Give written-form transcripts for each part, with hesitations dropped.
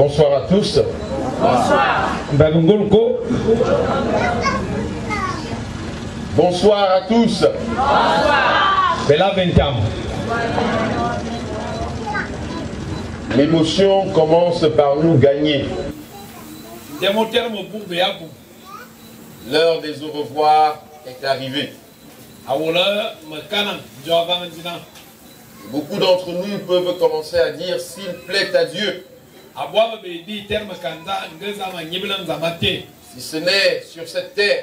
Bonsoir à tous. Bonsoir. Bonsoir à tous. Bonsoir. L'émotion commence par nous gagner. L'heure des au revoir est arrivée. Beaucoup d'entre nous peuvent commencer à dire s'il plaît à Dieu. Si ce n'est sur cette terre,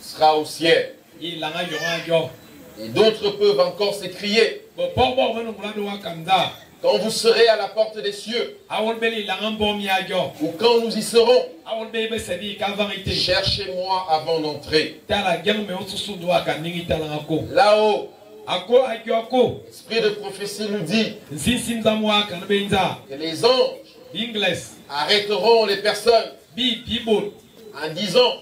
ce sera au ciel. Et d'autres peuvent encore s'écrier. Quand vous serez à la porte des cieux, ou quand nous y serons, cherchez-moi avant d'entrer. Là-haut, l'esprit de prophétie nous dit que les anges arrêteront les personnes en disant: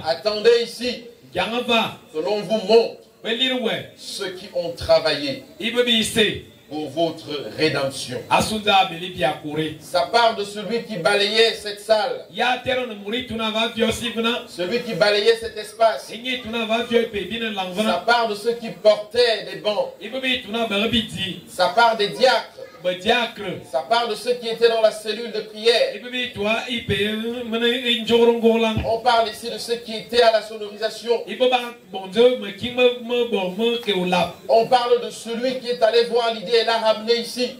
attendez ici, que l'on vous montre ceux qui ont travaillé pour votre rédemption. Ça part de celui qui balayait cette salle, celui qui balayait cet espace. Ça part de ceux qui portaient des bancs. Ça part des diacres. Ça part de ceux qui étaient dans la cellule de prière. On parle ici de ceux qui étaient à la sonorisation. On parle de celui qui est allé voir l'idée et l'a ramené ici.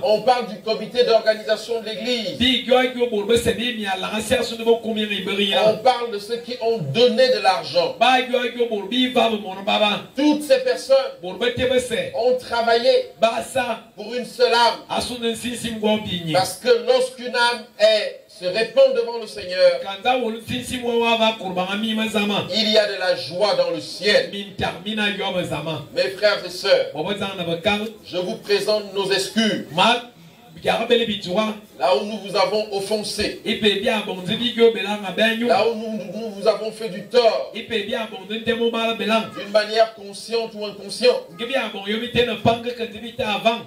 On parle du comité d'organisation de l'église. On parle de ceux qui ont donné de l'argent. Toutes ces personnes ont travaillé pour une seule âme. Parce que lorsqu'une âme se répand devant le Seigneur, il y a de la joie dans le ciel. Mes frères et sœurs, je vous présente nos excuses. Là où nous vous avons offensé, là où nous vous avons fait du tort, d'une manière consciente ou inconsciente.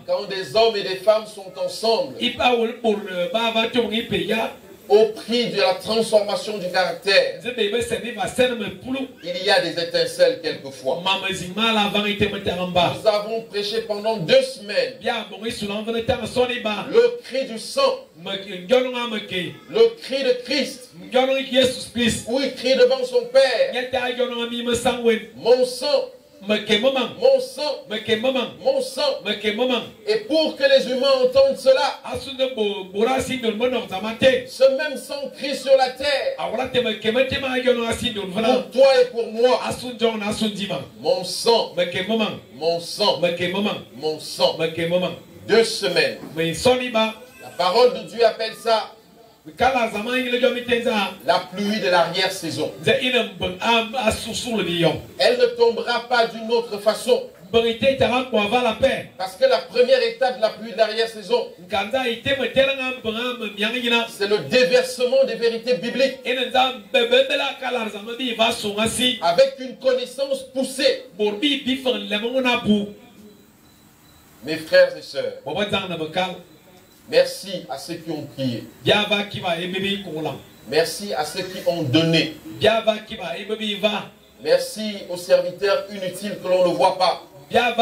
Quand des hommes et des femmes sont ensemble, au prix de la transformation du caractère, il y a des étincelles quelquefois. Nous avons prêché pendant 2 semaines le cri du sang, le cri de Christ, où il crie devant son Père: mon sang, mon sang, mon sang. Et pour que les humains entendent cela, ce même sang crie sur la terre pour toi et pour moi: mon sang, mon sang, mon sang. 2 semaines. La parole de Dieu appelle ça la pluie de l'arrière-saison. Elle ne tombera pas d'une autre façon. Parce que la première étape de la pluie de l'arrière-saison, c'est le déversement des vérités bibliques avec une connaissance poussée. Mes frères et sœurs, merci à ceux qui ont prié. Merci à ceux qui ont donné. Merci aux serviteurs inutiles que l'on ne voit pas. Celui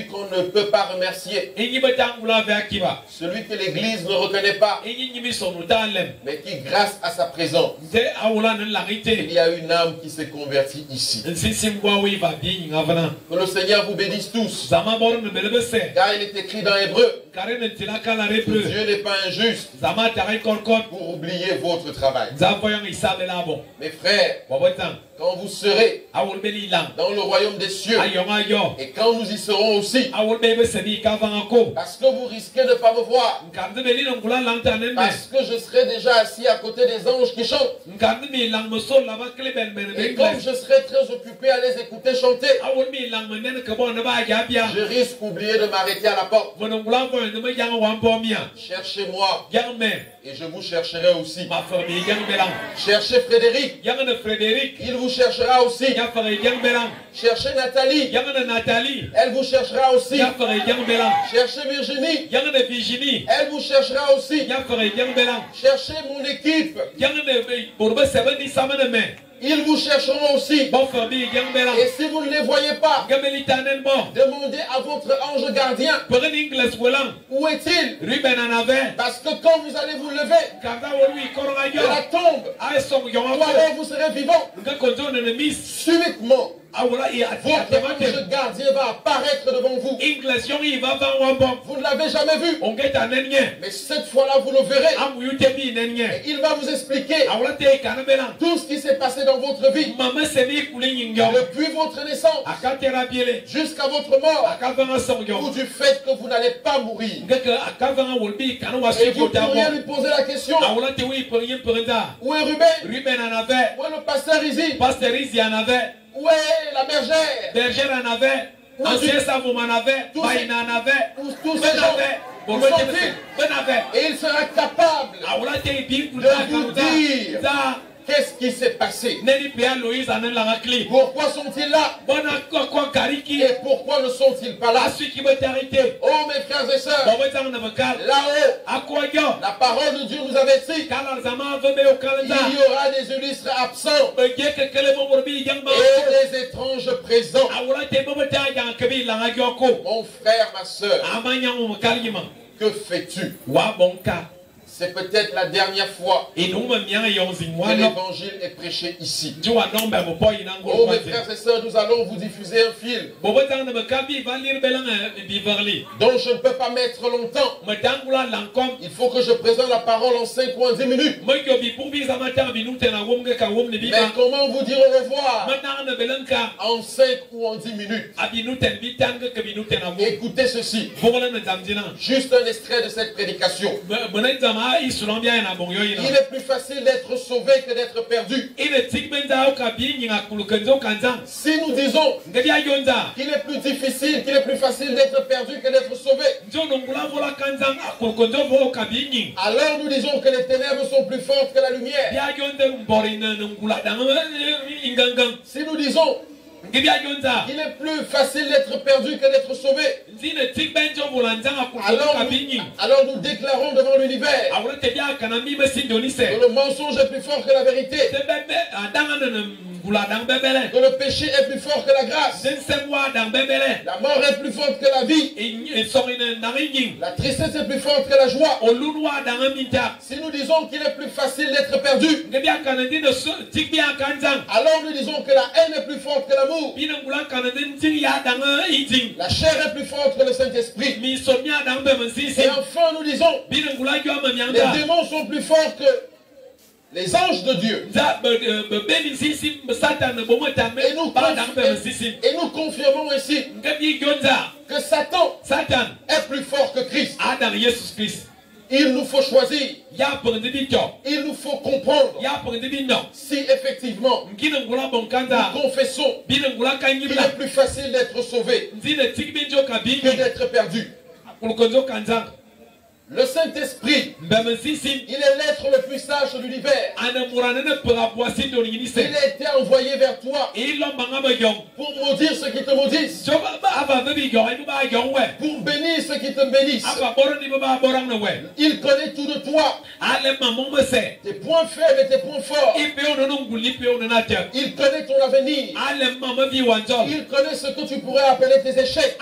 qu'on ne peut pas remercier. Celui que l'Église ne reconnaît pas. Mais qui, grâce à sa présence, il y a une âme qui s'est convertie ici. Que le Seigneur vous bénisse tous. Car il est écrit dans Hébreu que Dieu n'est pas injuste pour oublier votre travail. Mes frères, quand vous serez dans le royaume des cieux, et quand nous y serons aussi, parce que vous risquez de ne pas me voir, parce que je serai déjà assis à côté des anges qui chantent, et comme je serai très occupé à les écouter chanter, je risque d'oublier de m'arrêter à la porte. Cherchez-moi et je vous chercherai aussi. Cherchez Frédéric, il vous vous cherchera aussi. Cherchez Nathalie. Elle vous cherchera aussi. Cherchez Virginie. Elle vous cherchera aussi. Cherchez mon équipe. Ils vous chercheront aussi. Et si vous ne les voyez pas, demandez à votre ange gardien. Où est-il? Parce que quand vous allez vous lever de la tombe, ou alors vous serez vivant, subitement, votre ange gardien va apparaître devant vous. Vous ne l'avez jamais vu. Mais cette fois-là, vous le verrez. Et il va vous expliquer tout ce qui s'est passé dans votre vie. Depuis votre naissance jusqu'à votre mort. Ou du fait que vous n'allez pas mourir. Et vous pourriez lui poser la question. Où est Ruben? Où est le pasteur Izzy? Où est la bergère? En avait. Ancien savon en avait. Baïna en avait. Tous ces gens. Et il sera capable de vous dire qu'est-ce qui s'est passé. Pourquoi sont-ils là? Et pourquoi ne sont-ils pas là? Oh mes frères et sœurs, là-haut, la parole de Dieu nous avertit. Il y aura des illustres absents et des étranges présents. Mon frère, ma sœur, que fais-tu? C'est peut-être la dernière fois que l'évangile est prêché ici. Oh mes frères et sœurs, nous allons vous diffuser un film dont je ne peux pas mettre longtemps. Il faut que je présente la parole en 5 ou en 10 minutes. Mais comment vous dire au revoir en 5 ou en 10 minutes? Écoutez ceci. Juste un extrait de cette prédication. Il est plus facile d'être sauvé que d'être perdu. Si nous disons qu'il est plus difficile, qu'il est plus facile d'être perdu que d'être sauvé, alors nous disons que les ténèbres sont plus fortes que la lumière. Si nous disons qu'il est plus facile d'être perdu que d'être sauvé, alors nous déclarons devant l'univers que le mensonge est plus fort que la vérité, que le péché est plus fort que la grâce, la mort est plus forte que la vie, la tristesse est plus forte que la joie. Si nous disons qu'il est plus facile d'être perdu, alors nous disons que la haine est plus forte que l'amour, la chair est plus forte que le Saint-Esprit. Et enfin nous disons les démons sont plus forts que les anges de Dieu. Et nous confirmons ici que Satan est plus fort que Christ. Il nous faut choisir. Il nous faut comprendre si effectivement nous confessons qu'il est plus facile d'être sauvé que d'être perdu. Le Saint-Esprit, il est l'être le plus sage de l'univers. Il a été envoyé vers toi pour maudire ceux qui te maudissent, pour bénir ceux qui te bénissent. Il connaît tout de toi, tes points faibles et tes points forts. Il connaît ton avenir. Il connaît ce que tu pourrais appeler tes échecs.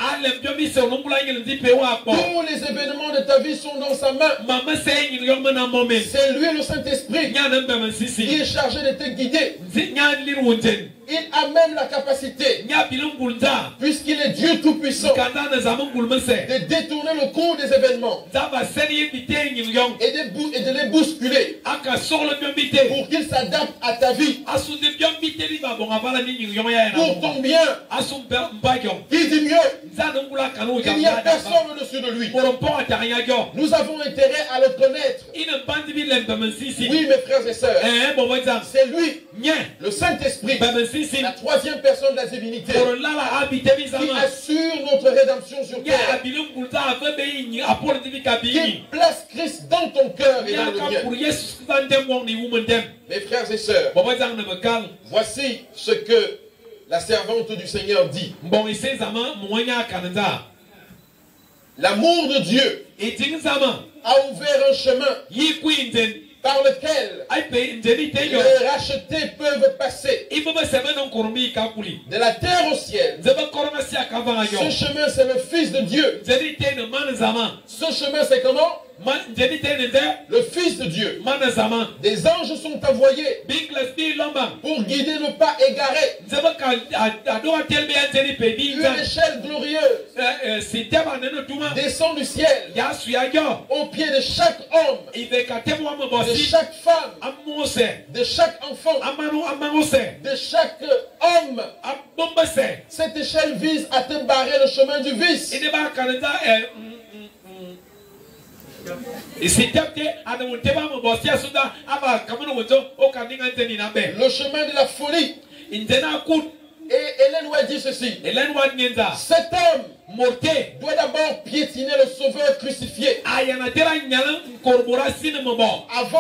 Tous les événements de ta vie sont dans sa main. C'est lui le Saint-Esprit qui est chargé de te guider. Il a même la capacité, puisqu'il est Dieu Tout-Puissant, de détourner le cours des événements et de les bousculer pour qu'il s'adapte à ta vie, pour ton bien. Qui dit mieux? Il n'y a personne au-dessus de lui. Nous avons intérêt à le connaître. Oui, mes frères et sœurs, c'est lui, le Saint-Esprit, la troisième personne de la divinité, qui assure notre rédemption. rédemption sur terre. Qu'il place Christ dans ton cœur et dans le mien. Mes frères et sœurs, voici ce que la servante du Seigneur dit. L'amour de Dieu a ouvert un chemin par lequel les rachetés peuvent passer de la terre au ciel. Ce chemin, c'est le Fils de Dieu. Ce chemin, c'est comment? Le Fils de Dieu. Des anges sont envoyés pour guider le pas égaré. Une échelle glorieuse descend du ciel au pied de chaque homme, de chaque femme, de chaque enfant, de chaque homme. Cette échelle vise à te barrer le chemin du vice. Le chemin de la folie. Et Hélène White dit ceci. Cet homme doit d'abord piétiner le Sauveur crucifié avant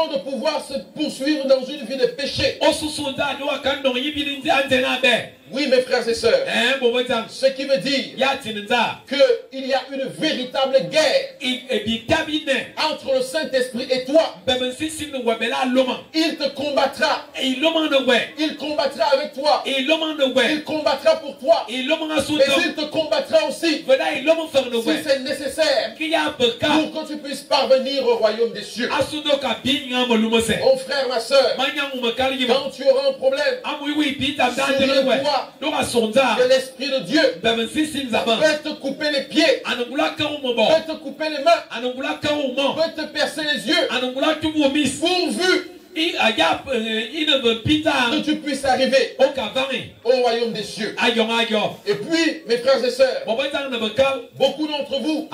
de pouvoir se poursuivre dans une vie de péché. Oui, mes frères et sœurs, ce qui veut dire qu'il y a une véritable guerre entre le Saint-Esprit et toi. Il te combattra. Il combattra avec toi. Il combattra pour toi. Mais il te combattra aussi si c'est nécessaire pour que tu puisses parvenir au royaume des cieux. Mon frère, ma soeur, quand tu auras un problème sur le toit de l'Esprit de Dieu, peut te couper les pieds, peut te couper les mains, peut te percer les yeux, pourvu que tu puisses arriver au royaume des cieux. Et puis, mes frères et sœurs, beaucoup d'entre vous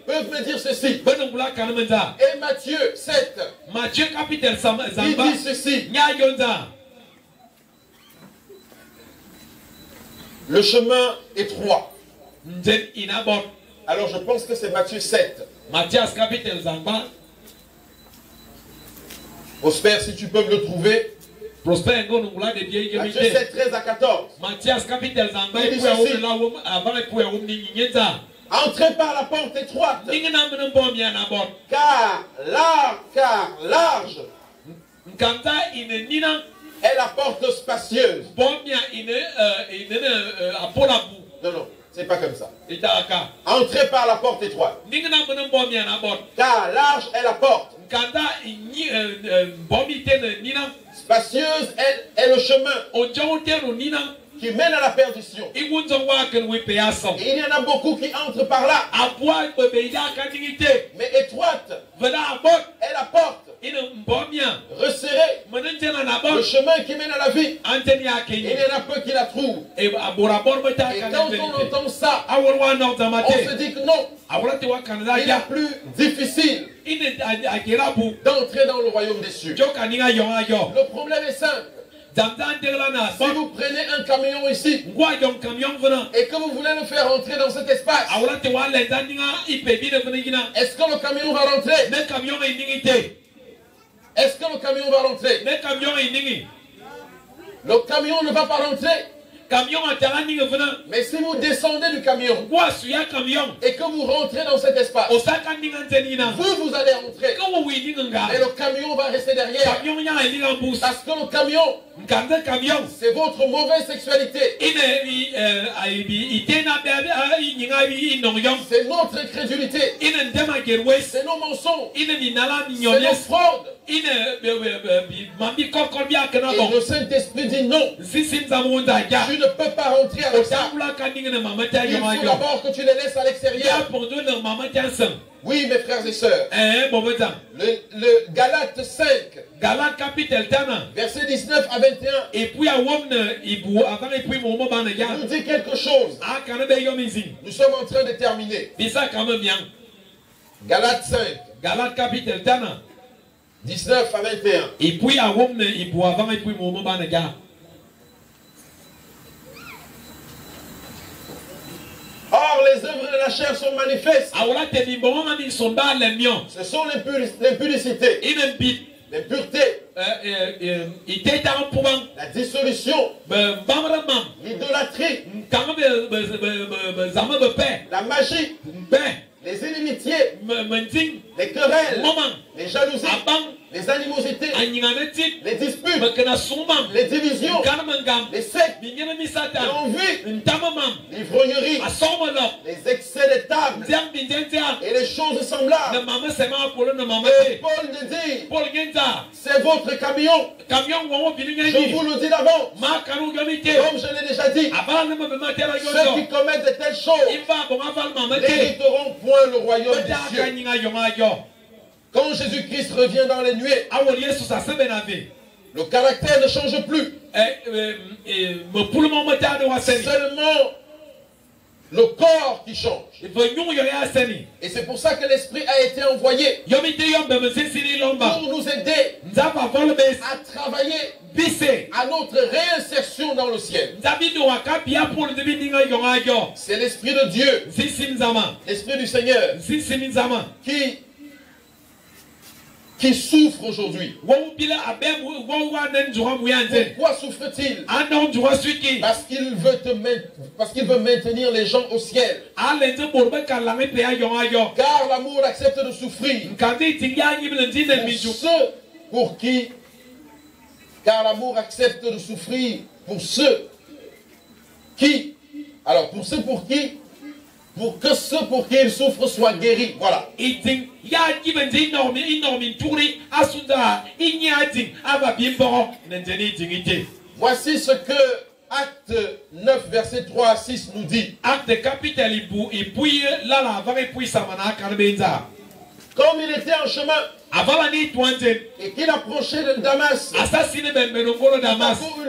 peuvent me dire ceci. Et Matthieu 7, il dit ceci. Le chemin étroit. Alors je pense que c'est Matthieu 7. Prosper, si tu peux me le trouver. Matthieu 7, 13 à 14. Entrez par la porte étroite. Car large est la porte spacieuse. Non, non, c'est pas comme ça. Entrez par la porte étroite. Car large est la porte. Spacieuse est le chemin qui mène à la perdition. Et il y en a beaucoup qui entrent par là. Mais étroite est la porte. Resserrée, le chemin qui mène à la vie. Il y en a peu qui la trouvent. Et quand on entend ça, on se dit que non, il est plus difficile d'entrer dans le royaume des cieux. Le problème est simple. Si vous prenez un camion ici et que vous voulez le faire rentrer dans cet espace, est-ce que le camion va rentrer? Est-ce que le camion va rentrer? Le camion ne va pas rentrer. Mais si vous descendez du camion et que vous rentrez dans cet espace, vous allez entrer. Et le camion va rester derrière. Parce que le camion, c'est votre mauvaise sexualité. C'est notre incrédulité. C'est nos mensonges. C'est nos fraudes. Et le Saint-Esprit dit non. Tu ne peux pas rentrer avec ça. Il faut d'abord que tu les laisses à l'extérieur. Oui, mes frères et sœurs. Le Galates 5, verset 19 à 21, nous dit quelque chose. Nous sommes en train de terminer. Galates 5, 19 à 21. Or, les les œuvres de la chair sont manifestes. Ce sont l'impudicité, l'impureté, la dissolution, l'idolâtrie, la magie, les inimitiés, les querelles, les jalousies, les animosités, les disputes, les divisions, les sectes, l'envie, l'ivrognerie, les excès des tables et les choses semblables. Et Paul nous dit, c'est votre camion. Je vous le dis d'avance. Comme je l'ai déjà dit, ceux qui commettent de telles choses n'hériteront point le royaume des cieux. Quand Jésus-Christ revient dans les nuées, le caractère ne change plus. C'est seulement le corps qui change. Et c'est pour ça que l'Esprit a été envoyé pour nous aider à travailler à notre réinsertion dans le ciel. C'est l'Esprit de Dieu, l'Esprit du Seigneur qui souffre aujourd'hui. Pourquoi souffre-t-il? Parce qu'il veut maintenir les gens au ciel. Car l'amour accepte de souffrir. Car l'amour accepte de souffrir pour ceux qui... Alors, pour ceux pour qui... Pour que ceux pour qui il souffre soient guéris. Voilà. Voici ce que Acte 9, verset 3 à 6 nous dit. Comme il était en chemin et qu'il approchait de Damas, une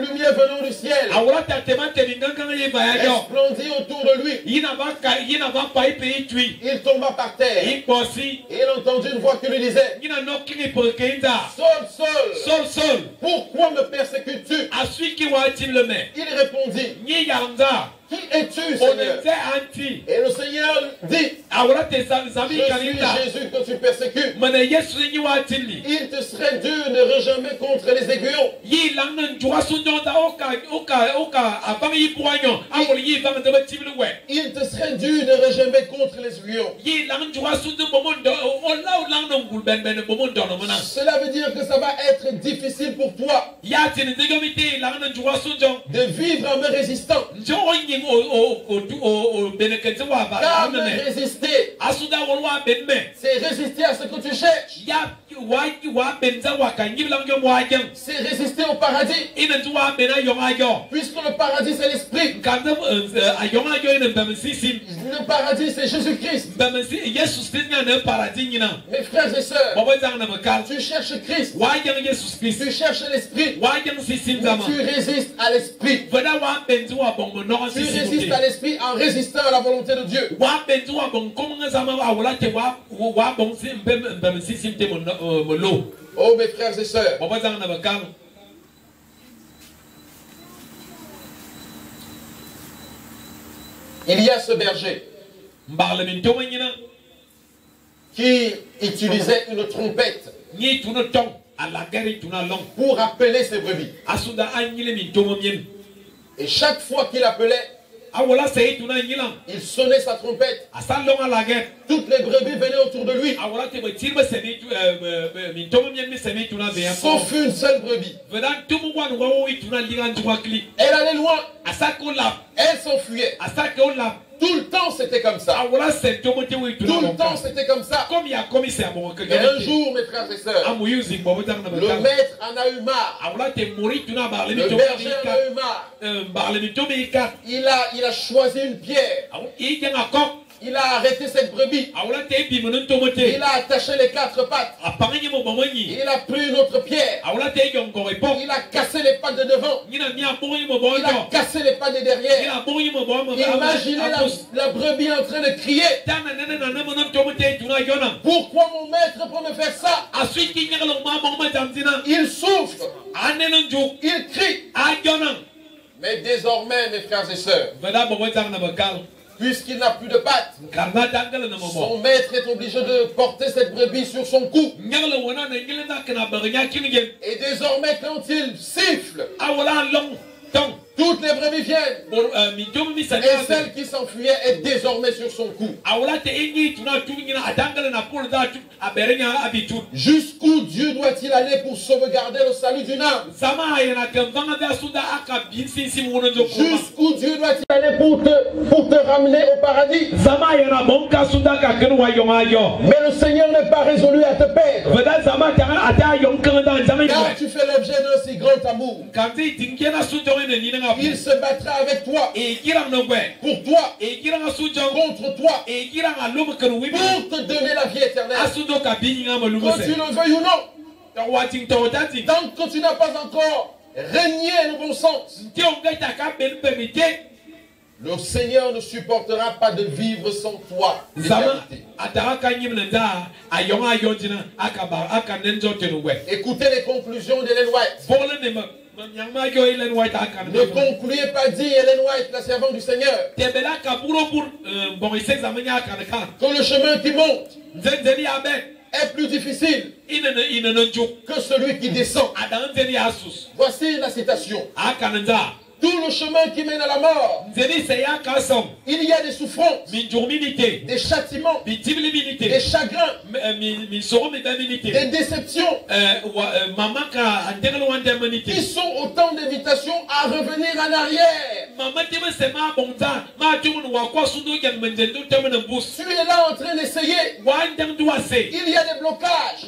lumière venant du ciel resplendit autour de lui. Il tomba par terre et il entendit une voix qui lui disait, Saul, Saul, pourquoi me persécutes-tu? Il répondit, qui es-tu, Seigneur? Et le Seigneur dit, je suis Jésus que tu persécutes. Il te serait dur de rejamer contre les aiguillons. Il te serait dur de rejamer contre les aiguillons. Cela veut dire que ça va être difficile pour toi de vivre en me résistant. Car me résister, c'est résister à ce que tu cherches. C'est résister au paradis. Puisque le paradis c'est l'esprit. Le paradis c'est Jésus-Christ. Mes frères et sœurs, tu cherches Christ. Tu cherches l'esprit. Tu résistes à l'esprit. Tu résistes à l'esprit en résistant à la volonté de Dieu. Oh mes frères et sœurs, il y a ce berger qui utilisait une trompette pour appeler ses brebis. Et chaque fois qu'il appelait, il sonnait sa trompette. Toutes les brebis venaient autour de lui. Sauf une seule brebis. Elle allait loin. Elle s'enfuyait. Tout le temps c'était comme ça. Tout le temps c'était comme ça. Et un jour, mes frères et sœurs, le maître en a eu marre. Le berger en a eu marre. Il a choisi une pierre. Il a arrêté cette brebis. Il a attaché les quatre pattes. Il a pris une autre pierre. Il a cassé les pattes de devant. Il a cassé les pattes de derrière. Imaginez la brebis en train de crier. Pourquoi mon maître peut me faire ça? Il souffre. Il crie. Mais désormais, mes frères et sœurs, puisqu'il n'a plus de pattes, son maître est obligé de porter cette brebis sur son cou. Et désormais, quand il siffle, toutes les brebis viennent. Et celle qui s'enfuyait est désormais sur son cou. Jusqu'où Dieu doit-il aller pour sauvegarder le salut d'une âme? Jusqu'où Dieu doit-il aller pour te ramener au paradis? Mais le Seigneur n'est pas résolu à te perdre. Car tu fais l'objet d'un si grand amour. Il se battra avec toi, pour toi, contre toi, pour te donner la vie éternelle. Que tu le veuilles ou non. Tant que tu n'as pas encore régné le bon sens, le Seigneur ne supportera pas de vivre sans toi. Écoutez les conclusions d'Ellen White. Ne concluez pas, dit Ellen White, la servante du Seigneur, que le chemin qui monte est plus difficile que celui qui descend. Voici la citation. Tout le chemin qui mène à la mort, il y a des souffrances, des châtiments, des chagrins, des déceptions, qui sont autant d'invitations à revenir en arrière. Tu es là en train d'essayer. Il y a des blocages.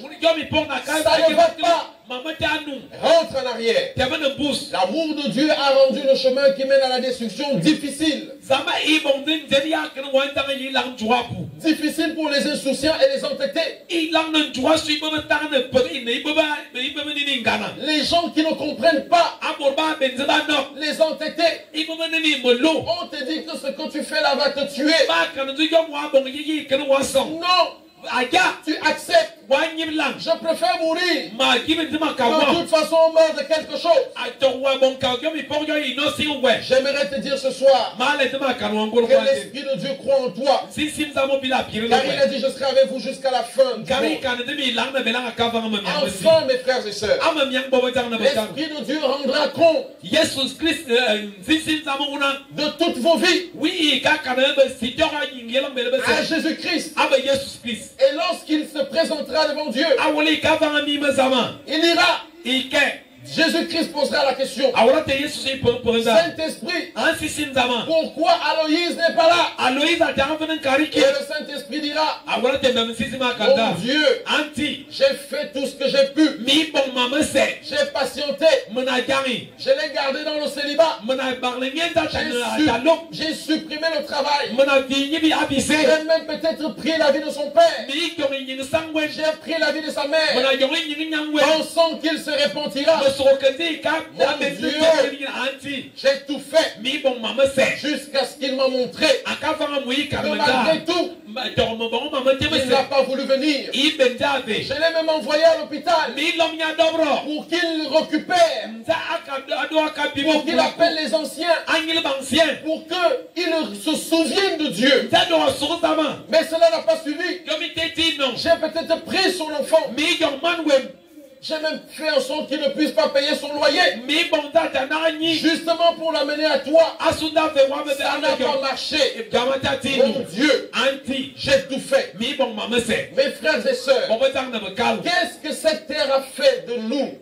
Ça ne va pas. Rentre en arrière. L'amour de Dieu a rendu le chemin qui mène à la destruction difficile. Difficile pour les insouciants et les entêtés. Les gens qui ne comprennent pas. Les entêtés. On te dit que ce que tu fais là va te tuer. Non. Tu acceptes. Je préfère mourir. De toute façon, on meurt de quelque chose. J'aimerais te dire ce soir que l'Esprit de Dieu croit en toi. Car il a dit, je serai avec vous jusqu'à la fin. Enfin, mes frères et sœurs, l'Esprit de Dieu rendra compte de toutes vos vies à Jésus-Christ. Et lorsqu'il se présentera devant Dieu, il ira. Jésus-Christ posera la question. Saint-Esprit, pourquoi Aloïse n'est pas là? Et le Saint-Esprit dira, mon Dieu, j'ai fait tout ce que j'ai pu. J'ai patienté. Je l'ai gardé dans le célibat. J'ai supprimé le travail. J'ai même peut-être pris la vie de son père. J'ai pris la vie de sa mère. Pensant qu'il se repentira. Mon Dieu, j'ai tout fait jusqu'à ce qu'il m'a montré que malgré tout, il n'a pas voulu venir. Je l'ai même envoyé à l'hôpital pour qu'il récupère, pour qu'il appelle les anciens, pour qu'ils se souviennent de Dieu. Mais cela n'a pas suivi. J'ai peut-être pris son enfant. J'ai même fait en sorte qu'il ne puisse pas payer son loyer. Justement pour l'amener à toi. Ça n'a pas marché. Mon Dieu, j'ai tout fait. Mes frères et sœurs, qu'est-ce que cette terre a fait de nous?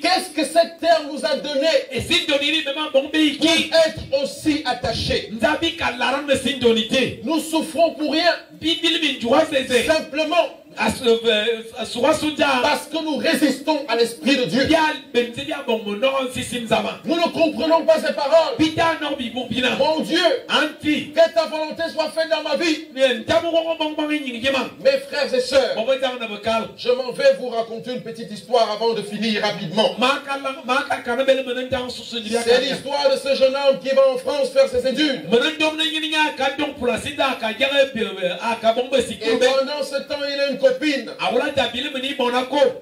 Qu'est-ce que cette terre nous a donné pour être aussi attachés? Nous souffrons pour rien. Simplement parce que nous résistons à l'Esprit de Dieu. Nous ne comprenons pas ces paroles. Mon Dieu, que ta volonté soit faite dans ma vie. Mes frères et sœurs, je m'en vais vous raconter une petite histoire avant de finir rapidement. C'est l'histoire de ce jeune homme qui va en France faire ses études. Et pendant ce temps, il a une copine.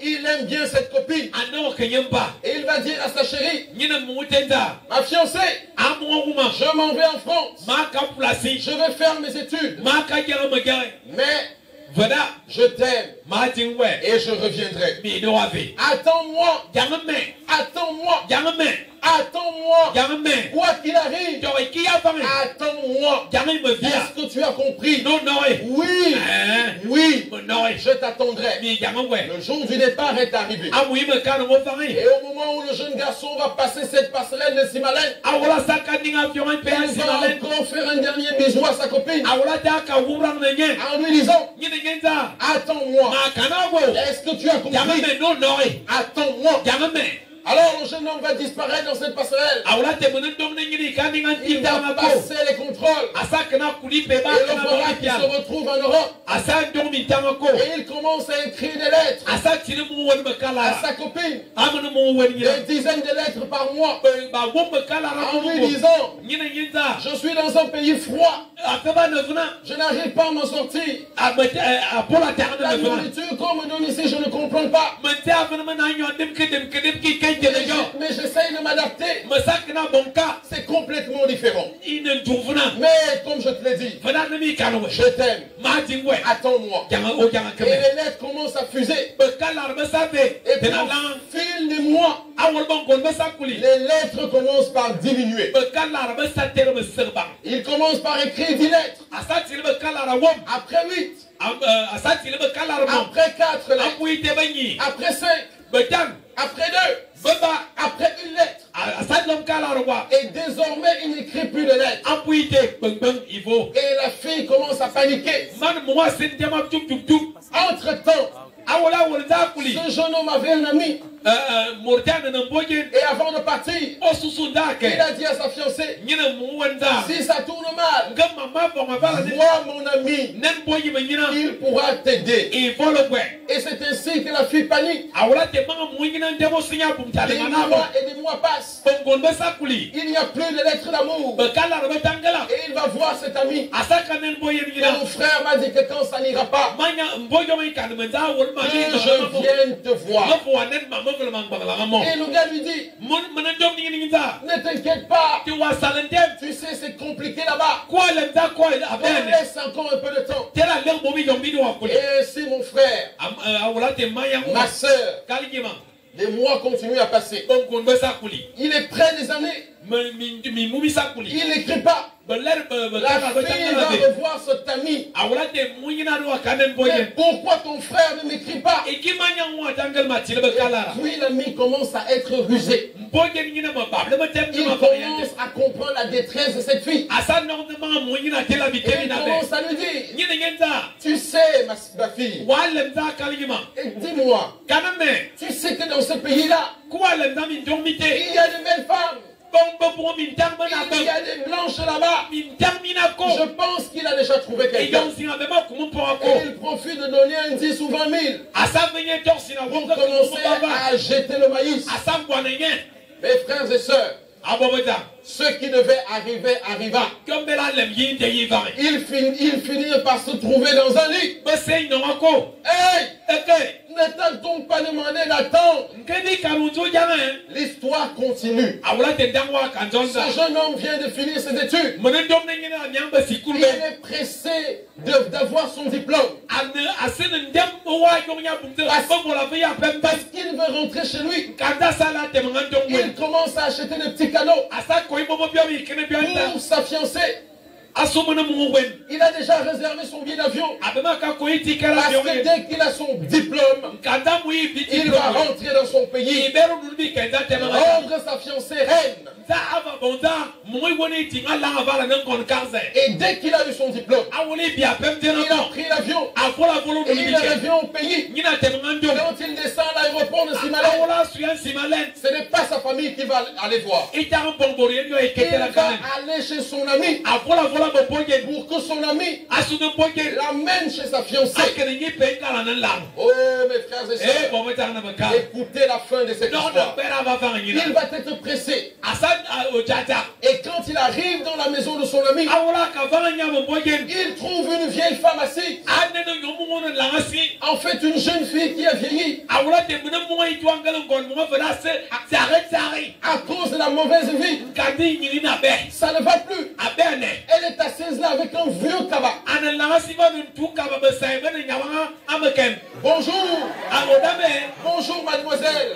Il aime bien cette copine. Et il va dire à sa chérie, ma fiancée, je m'en vais en France. Je vais faire mes études. Mais je t'aime et je reviendrai. Attends-moi. Attends-moi. Attends-moi. Quoi qu'il arrive. Attends-moi. Est-ce que tu as compris? Oui. Oui. Je t'attendrai. Le jour du départ est arrivé. Et au moment où le jeune garçon va passer cette passerelle de Simalène, il va encore faire un dernier bisou à sa copine en lui disant, attends-moi. Est-ce que tu as compris? Attends-moi. Alors le jeune homme va disparaître dans cette passerelle. Il va passer les contrôles. Et le voilà qui se retrouve en Europe. Et il commence à écrire des lettres à sa copine. Des dizaines de lettres par mois. En lui disant, je suis dans un pays froid. Je n'arrive pas à m'en sortir. La nourriture qu'on me donne ici, je ne comprends pas. Mais j'essaye de m'adapter. C'est complètement différent. Mais comme je te l'ai dit, je t'aime. Attends-moi. Et les lettres commencent à fuser. Et puis au fil des mois, les lettres commencent par diminuer. Il commence par écrire 10 lettres. Après 8. Après 4 lettres. Après 5. Après 2. Après une lettre. Et désormais, il n'écrit plus de lettres. Et la fille commence à paniquer. Entre-temps, ce jeune homme avait un ami. Et avant de partir, il a dit à sa fiancée, si ça tourne mal, vois mon ami, il pourra t'aider. Et c'est ainsi que la fille panique. Des mois passent. Il n'y a plus de lettres d'amour. Et il va voir cet ami. Et mon frère m'a dit que quand ça n'ira pas, je viens te voir. Et le gars lui dit, ne t'inquiète pas, tu sais c'est compliqué là-bas, on laisse encore un peu de temps. Et ainsi mon frère, ma soeur, les mois continuent à passer. Il est près des années. Il n'écrit pas. La fille va revoir cet ami. Mais pourquoi ton frère ne m'écrit pas? Et puis l'ami commence à être rusé. Il commence à comprendre la détresse de cette fille. Et il commence à lui dire, tu sais ma fille, et dis-moi, tu sais que dans ce pays-là, il y a de belles femmes. Il y a des blanches là-bas. Je pense qu'il a déjà trouvé quelqu'un. Et il profite de donner un 10 ou 20 000 pour commencer à jeter le maïs. Mes frères et sœurs, ce qui devait arriver arriva. Ils finirent par se trouver dans un lit. Hey! Ne t'a donc pas demandé d'attendre. L'histoire continue. Ce jeune homme vient de finir ses études. Il est pressé d'avoir son diplôme. Parce qu'il veut rentrer chez lui. Il commence à acheter des petits cadeaux pour sa fiancée. Il a déjà réservé son billet d'avion. Parce que dès qu'il a son diplôme, il va rentrer dans son pays, rendre sa fiancée reine. Et dès qu'il a eu son diplôme, il a pris l'avion. Et il est revenu au pays. Quand il descend à l'aéroport de Simalène, ce n'est pas sa famille qui va aller voir. Il va aller chez son ami pour que son ami l'amène chez sa fiancée. Oh mes frères et sœurs, écoutez la fin de cette histoire. Il va être pressé. Et quand il arrive dans la maison de son ami, il trouve une vieille femme assise. En fait, une jeune fille qui a vieilli. À cause de la mauvaise vie. Ça ne va plus. Elle est assise là avec un vieux tabac. Bonjour. Bonjour mademoiselle.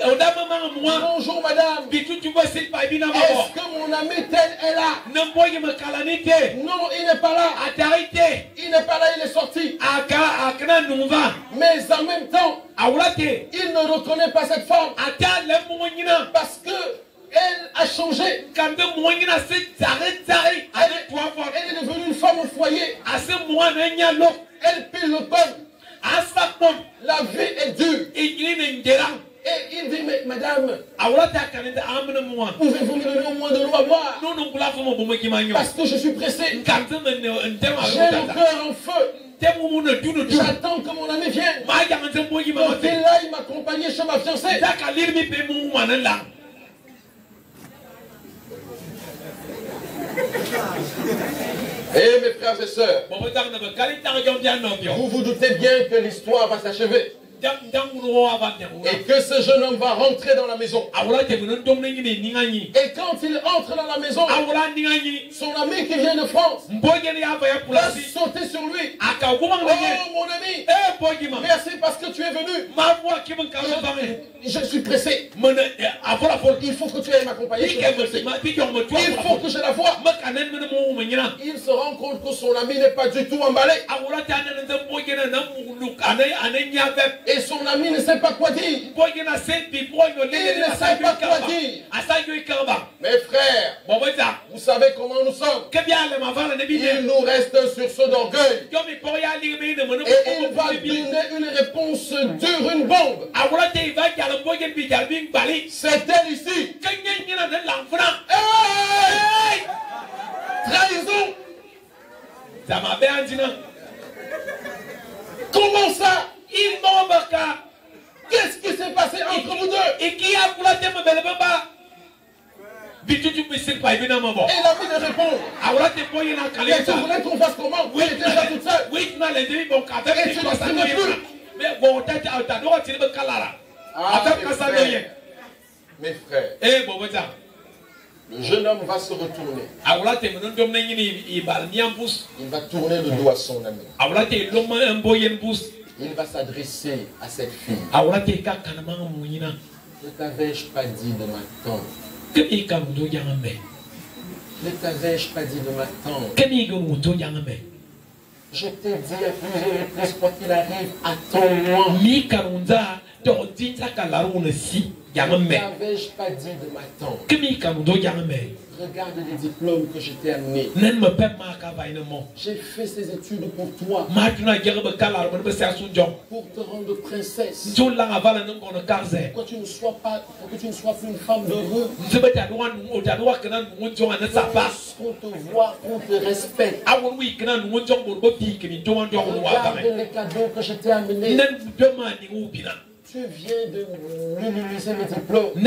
Bonjour madame. Est-ce que mon ami tel est là? Non, il n'est pas là. Il n'est pas là, il est sorti. Mais en même temps, il ne reconnaît pas cette femme. Parce que elle a changé. Elle est devenue une femme au foyer. Elle pile le pain. La vie est dure. Et il dit, mais madame, pouvez-vous me donner au moins de l'eau à boire? Parce que je suis pressé. J'ai le cœur en feu. J'attends que mon ami vienne. Donc il là, il m'accompagnait chez ma fiancée. Eh mes frères et sœurs, vous vous doutez bien que l'histoire va s'achever. Et que ce jeune homme va rentrer dans la maison. Et quand il entre dans la maison, son ami qui vient de France va sauter sur lui. Oh mon ami, merci parce que tu es venu. Je suis pressé. Il faut que tu ailles m'accompagner. Il faut que je la voie. Il se rend compte que son ami n'est pas du tout emballé. Et son ami ne sait pas quoi dire. Il ne sait pas quoi dire. Mes frères, vous savez comment nous sommes. Il nous reste un sursaut d'orgueil. Et il va donner une réponse dure, une bombe. C'est elle ici. Hey! Trahison. Comment ça? Qu'est-ce qui s'est passé entre vous deux? Et l'ami ne répond. Et tu voulais qu'on fasse comment? Elle était déjà toute seule. Et tu ne l'exprimes plus. Mes frères, le jeune homme va se retourner. Il va tourner le dos à son ami. Il va s'adresser à cette fille. Ne t'avais-je pas dit de m'attendre? Ne t'avais-je pas dit de m'attendre? Je t'ai dit à plusieurs reprises, quoi qu'il arrive, attends-moi. Ne t'avais-je pas dit de m'attendre? Regarde les diplômes que je t'ai amenés. J'ai fait ces études pour toi. Pour te rendre princesse. Pour que tu ne sois plus une femme d'heureux. Qu'on te voit, qu'on te respecte. Regarde les cadeaux que je t'ai amenés. Tu viens de minimiser mes diplômes. Ils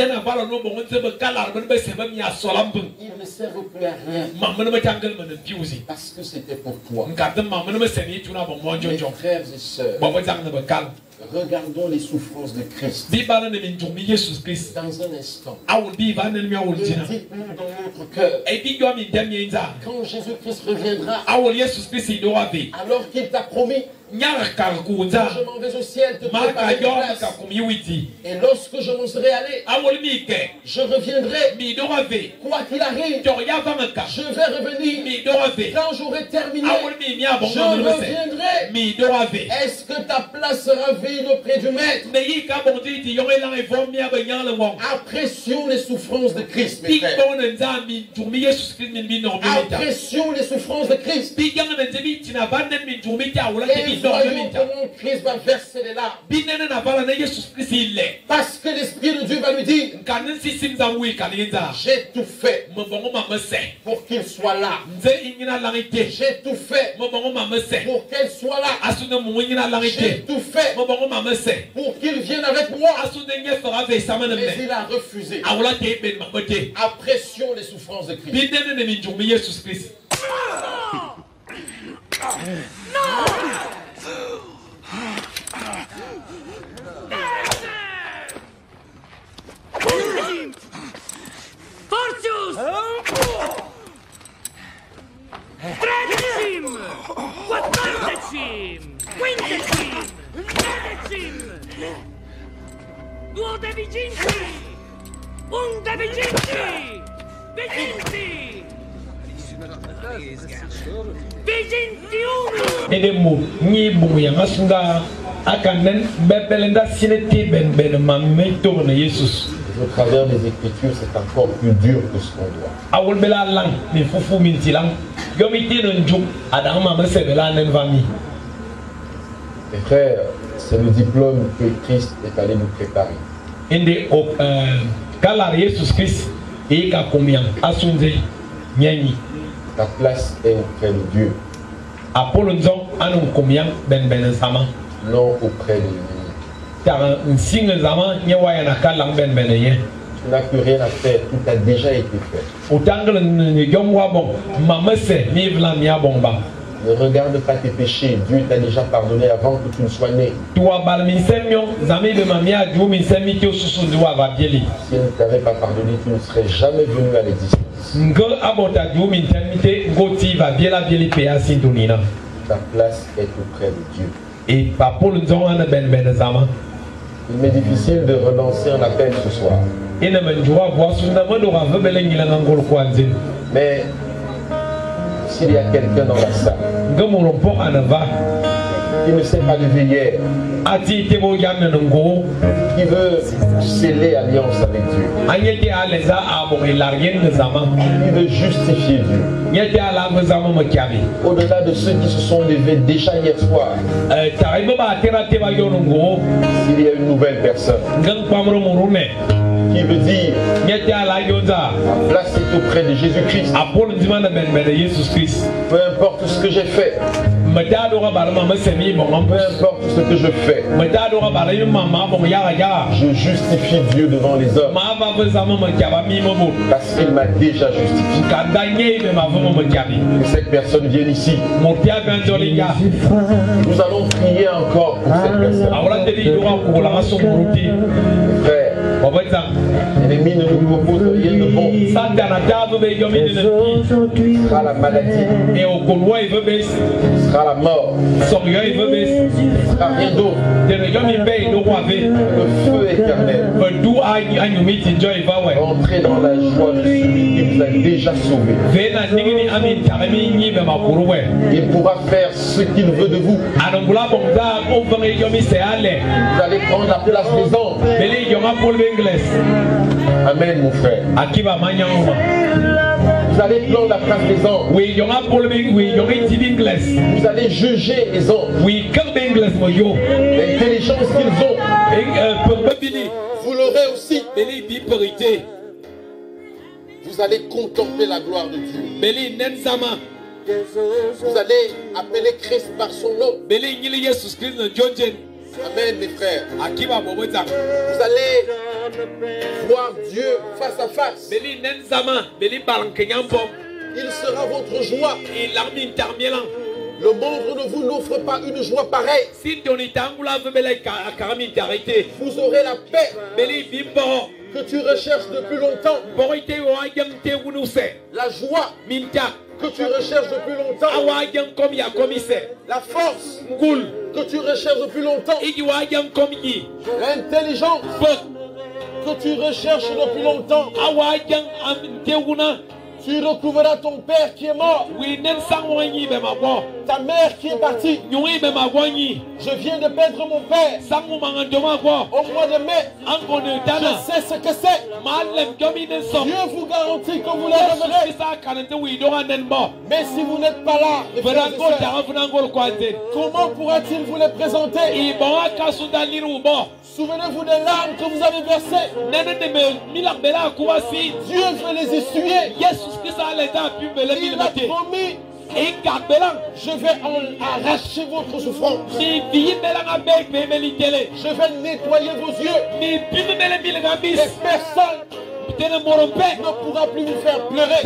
ne servent plus à rien. Parce que c'était pour toi. Mes frères et sœurs, regardons les souffrances de Christ. Dans un instant. Dites-nous dans notre cœur. Quand Jésus-Christ reviendra, alors qu'il t'a promis, je m'en vais au ciel te préparer une place. Et lorsque je m'en serai allé, je reviendrai. Quoi qu'il arrive, je vais revenir. Quand j'aurai terminé, je reviendrai. Est-ce que ta place sera vide auprès du Maître? Apprécions les souffrances de Christ, mes frères. Apprécions les souffrances de Christ. Et voyons comment Christ va verser les larmes. Parce que l'Esprit de Dieu va lui dire, j'ai tout fait pour qu'il soit là. J'ai tout fait pour qu'elle soit là. J'ai tout fait pour pour qu'il vienne avec moi. Mais il a refusé. À pression les souffrances de Christ. Fortius! Tredecim! Quattordecim! Quindecim! Tredecim! Duodeviginti! Undeviginti! Viginti! Vigintiuno! Edemo, ni buya masunda akanen bebelenda sineti ben mameto na Jesus. Au travers des Écritures, c'est encore plus dur que ce qu'on doit. Awol bela lang ni fufu mintilang. Yomiti nunjuk adama masebela nen vami. Mes frères, c'est le diplôme que Christ est allé nous préparer. Inde kalar Jesus Christ et ka combien asunze nyani. Ta place est auprès de Dieu. Apollonzon anum combien ben sama. Non auprès de l'ennemi. Tu n'as plus rien à faire, tout a déjà été fait. Ne regarde pas tes péchés, Dieu t'a déjà pardonné avant que tu ne sois né. S'il ne t'avait pas pardonné, tu ne serais jamais venu à l'existence. Ta place est auprès de Dieu. Et il m'est difficile de relancer un appel ce soir. Mais s'il y a quelqu'un dans la salle qui ne sait pas de veiller, qui veut sceller alliance avec Dieu, qui veut justifier Dieu, au-delà de ceux qui se sont levés déjà hier soir, s'il y a une nouvelle personne qui veut dire ma place est auprès de Jésus-Christ, peu importe ce que j'ai fait, peu importe ce que je fais, je justifie Dieu devant les hommes parce qu'il m'a déjà justifié. Que cette personne vienne ici. Nous allons prier encore pour cette personne. Frère, l'ennemi ne nous propose rien de bon. Ce sera la maladie, ce sera la mort, ce sera rien d'autre. Le feu éternel. Entrez dans la joie de celui qui vous a déjà sauvé. Il pourra faire ce qu'il veut de vous. Vous allez prendre la place des anges. Amen, mon frère. Vous allez prendre la place des anges. Vous allez juger les anges. L'intelligence qu'ils ont, vous l'aurez aussi. Vous allez contempler la gloire de Dieu. Vous allez appeler Christ par son nom. Amen, mes frères. Vous allez voir Dieu face à face. Il sera votre joie. Le monde ne vous n'offre pas une joie pareille. Vous aurez la paix que tu recherches depuis longtemps. La joie que tu recherches depuis longtemps. La force que tu recherches depuis longtemps. L'intelligence que tu recherches depuis longtemps. Tu retrouveras ton père qui est mort. Ta mère qui est partie. Je viens de perdre mon père au mois de mai. Je sais ce que c'est. Dieu vous garantit que vous le reverrez. Mais si vous n'êtes pas là, comment pourra-t-il vous les présenter? Souvenez-vous des larmes que vous avez versées. Dieu veut les essuyer. Il a promis Je vais arracher votre souffrance. Je vais nettoyer vos yeux. Et personne ne pourra plus vous faire pleurer.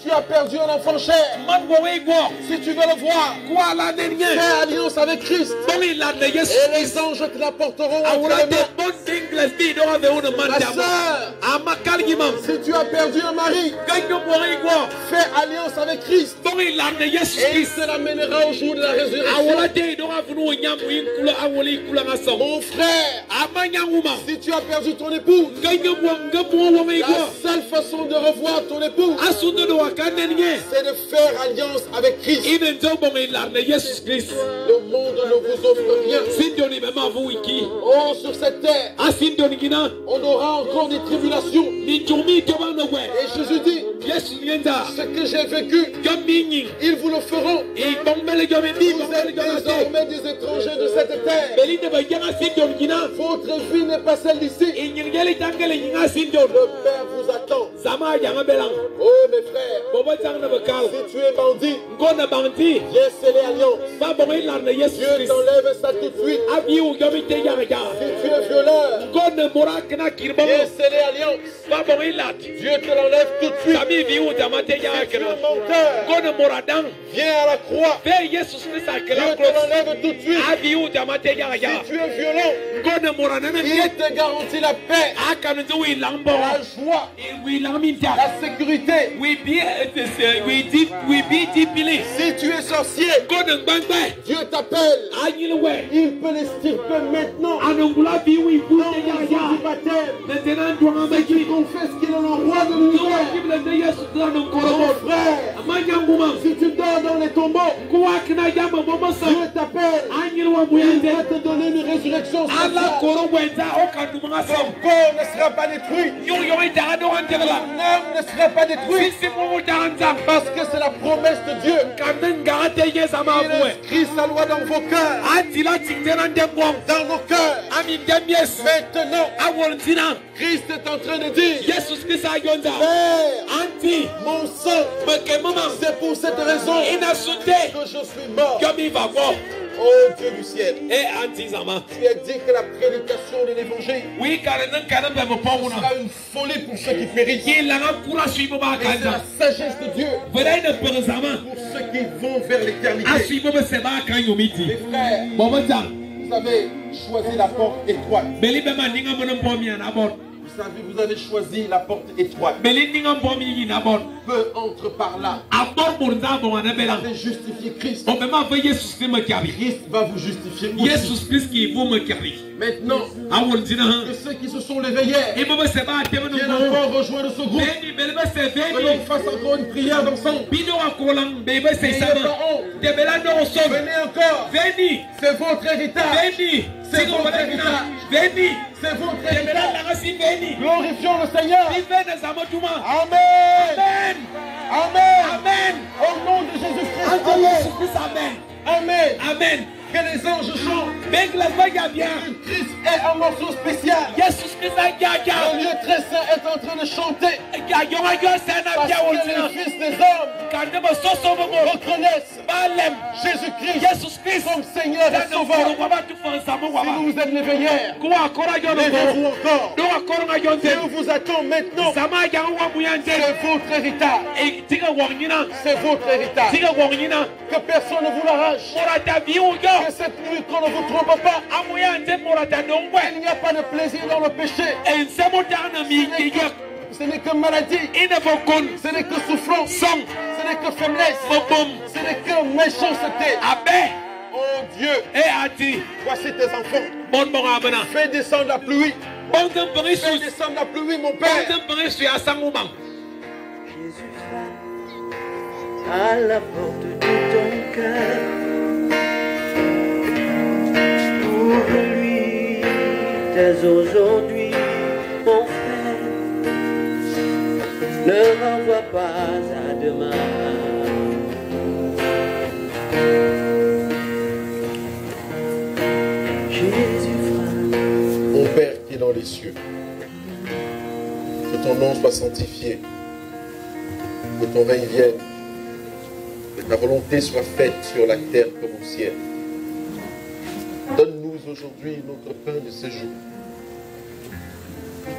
Tu as perdu un enfant cher. Si tu veux le voir, fais alliance avec Christ. Et les anges te l'apporteront entre les mains. Ma soeur, si tu as perdu un mari, fais alliance avec Christ. Et il te l'amènera au jour de la résurrection. Mon frère, si tu as perdu ton épouse, la seule façon de revoir ton époux, c'est de faire alliance avec Christ. Le monde ne vous offre rien. Oh, sur cette terre, on aura encore des tribulations. Et Jésus dit, ce que j'ai vécu, ils vous le feront. Vous êtes désormais des étrangers de cette terre. Votre vie n'est pas celle d'ici. Le Père vous attend. Oh mes frères, si tu es bandit, viens sceller alliance. Dieu t'enlève ça tout de suite. Si tu es violeur, viens sceller alliance. Dieu te l'enlève tout de suite. Si tu es menteur, viens à la croix. Dieu te l'enlève tout de suite. Si tu es violent, il te garantit la paix, la joie, la sécurité. Si tu es sorcier, Dieu t'appelle. Il peut l'extirper maintenant. Dans le jour du baptême, mais qui confesse qu'il est le roi de l'univers. Mon frère, si tu dors dans les tombeaux, Dieu t'appelle. Il va te donner une résurrection spéciale. Ton corps ne sera pas détruit. Ton âme ne sera pas détruite. Parce que c'est la promesse de Dieu. Il inscrit sa loi dans vos cœurs. Dans vos cœurs. Maintenant, Christ est en train de dire, Père, mon sang, c'est pour cette raison que je suis mort. Oh Dieu du ciel, tu as dit que la prédication de l'évangile sera une folie pour ceux qui périssent. Et c'est la sagesse de Dieu pour ceux qui vont vers l'éternité. Mes frères, vous avez choisi la porte étroite. Vous avez choisi la porte étroite. Peu entre par là. Vous avez justifié Christ. Christ va vous justifier aussi. Maintenant, que ceux qui se sont réveillés, qui ont encore rejoint de ce groupe, venons fasse encore une prière d'ensemble. N'ayez pas honte. Venez encore. C'est votre héritage. C'est votre héritage. C'est votre héritage. Glorifions le Seigneur. Amen. Amen. Amen. Au nom de Jésus-Christ. Amen. Amen. Amen. Que les anges chantent. Christ est un morceau spécial. Le lieu très saint est en train de chanter. Parce que les fils des hommes reconnaissent Jésus-Christ comme Seigneur et Sauveur. Si vous vous êtes l'éveillère, levez-vous encore. Dieu vous attend maintenant. C'est votre héritage. C'est votre héritage. Que personne ne vous l'arrache. Que cette nuit qu'on ne vous trompe pas. Il n'y a pas de plaisir dans le péché. Ce n'est que maladie. Ce n'est que souffrance. Ce n'est que faiblesse. Ce n'est que méchanceté. Oh Dieu, voici tes enfants. Fais descendre la pluie. Fais descendre la pluie, mon Père. Jésus frappe à la porte de ton cœur. Ouvre-lui dès aujourd'hui, mon frère. Ne renvoie pas à demain. Jésus frappe. Mon Père qui est dans les cieux, que ton nom soit sanctifié, que ton règne vienne, Ta volonté soit faite sur la terre comme au ciel. Donne-nous aujourd'hui notre pain de ce jour.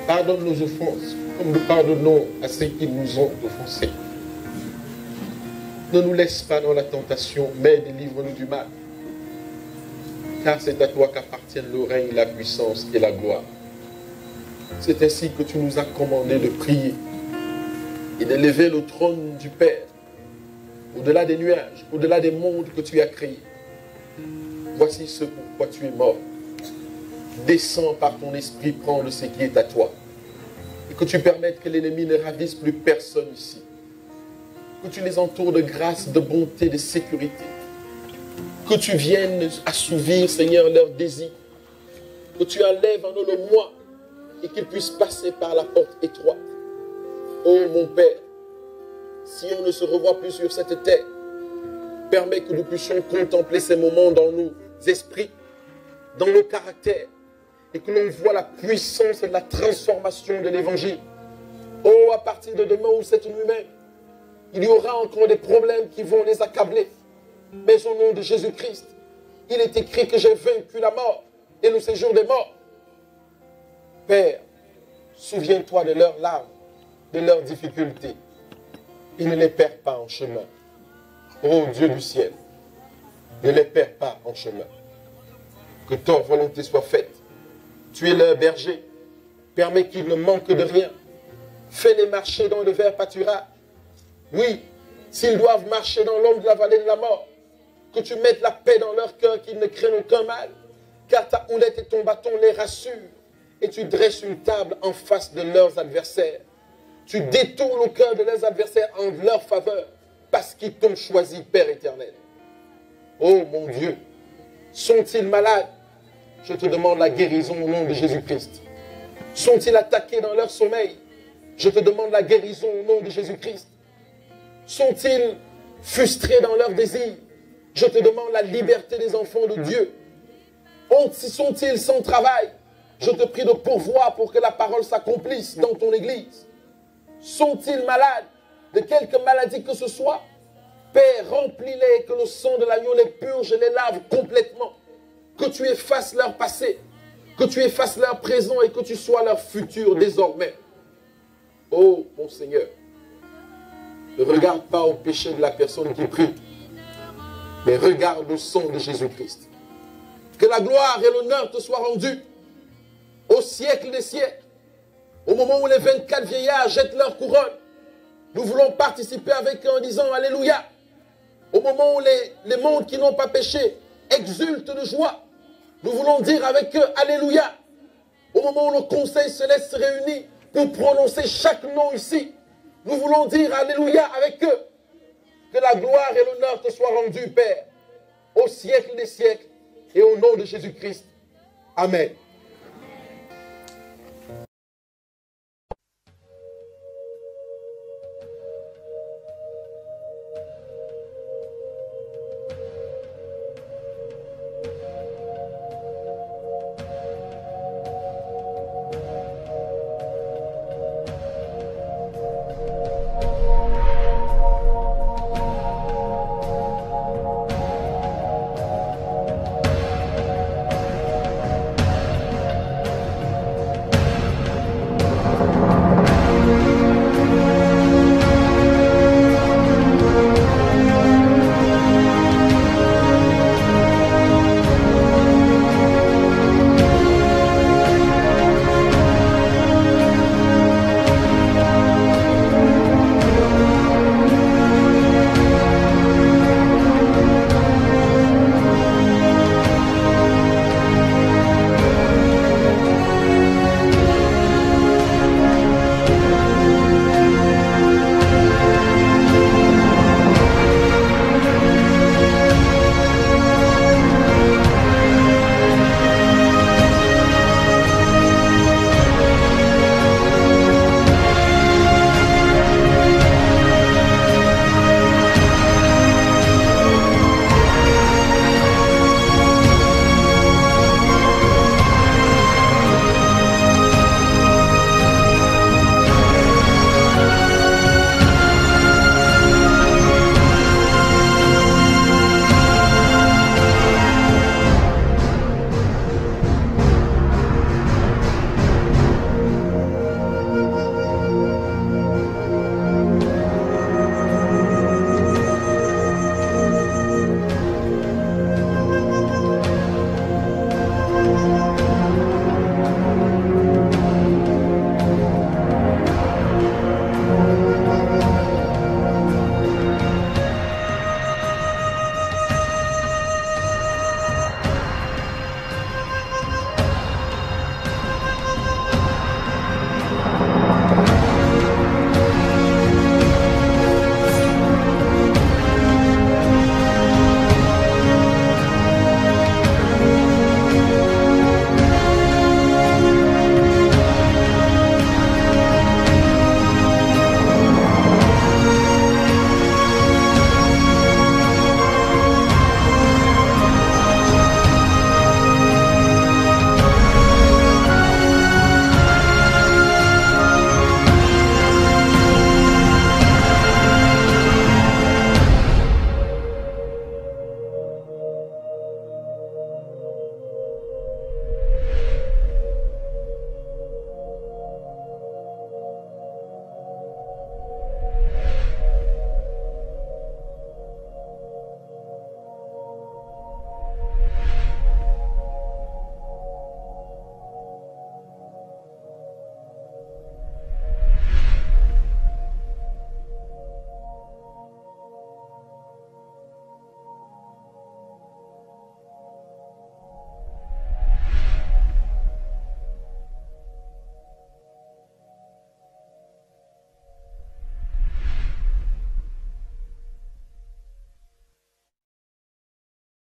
Pardonne nos offenses, comme nous pardonnons à ceux qui nous ont offensés. Ne nous laisse pas dans la tentation, mais délivre-nous du mal. Car c'est à toi qu'appartiennent le règne, la puissance et la gloire. C'est ainsi que tu nous as commandé de prier et d'élever le trône du Père, au-delà des nuages, au-delà des mondes que tu as créés. Voici ce pourquoi tu es mort. Descends par ton esprit prendre ce qui est à toi. Et que tu permettes que l'ennemi ne ravisse plus personne ici. Que tu les entoures de grâce, de bonté, de sécurité. Que tu viennes assouvir, Seigneur, leurs désirs. Que tu enlèves en eux le moi et qu'ils puissent passer par la porte étroite. Oh mon Père, si on ne se revoit plus sur cette terre, permets que nous puissions contempler ces moments dans nos esprits, dans nos caractères, et que l'on voit la puissance et la transformation de l'Évangile. Oh, à partir de demain ou cette nuit même, il y aura encore des problèmes qui vont les accabler. Mais au nom de Jésus-Christ, il est écrit que j'ai vaincu la mort et le séjour des morts. Père, souviens-toi de leurs larmes, de leurs difficultés, et ne les perds pas en chemin. Ô Dieu du ciel, ne les perds pas en chemin. Que ta volonté soit faite. Tu es leur berger. Permets qu'ils ne manquent de rien. Fais-les marcher dans le vert pâturage. Oui, s'ils doivent marcher dans l'ombre de la vallée de la mort, que tu mettes la paix dans leur cœur, qu'ils ne craignent aucun mal, car ta houlette et ton bâton les rassurent, et tu dresses une table en face de leurs adversaires. Tu détournes le cœur de leurs adversaires en leur faveur, parce qu'ils t'ont choisi, Père éternel. Oh mon Dieu, sont-ils malades? Je te demande la guérison au nom de Jésus-Christ. Sont-ils attaqués dans leur sommeil? Je te demande la guérison au nom de Jésus-Christ. Sont-ils frustrés dans leurs désirs? Je te demande la liberté des enfants de Dieu. Sont-ils sans travail? Je te prie de pourvoir pour que la parole s'accomplisse dans ton église. Sont-ils malades de quelque maladie que ce soit? Père, remplis-les, que le sang de l'agneau les purge et les lave complètement. Que tu effaces leur passé, que tu effaces leur présent et que tu sois leur futur désormais. Oh mon Seigneur, ne regarde pas au péché de la personne qui prie, mais regarde le sang de Jésus-Christ. Que la gloire et l'honneur te soient rendus au siècle des siècles. Au moment où les 24 vieillards jettent leur couronne, nous voulons participer avec eux en disant Alléluia. Au moment où les mondes qui n'ont pas péché exultent de joie, nous voulons dire avec eux Alléluia. Au moment où le conseil céleste se réunit pour prononcer chaque nom ici, nous voulons dire Alléluia avec eux. Que la gloire et l'honneur te soient rendus, Père, au siècle des siècles et au nom de Jésus-Christ. Amen.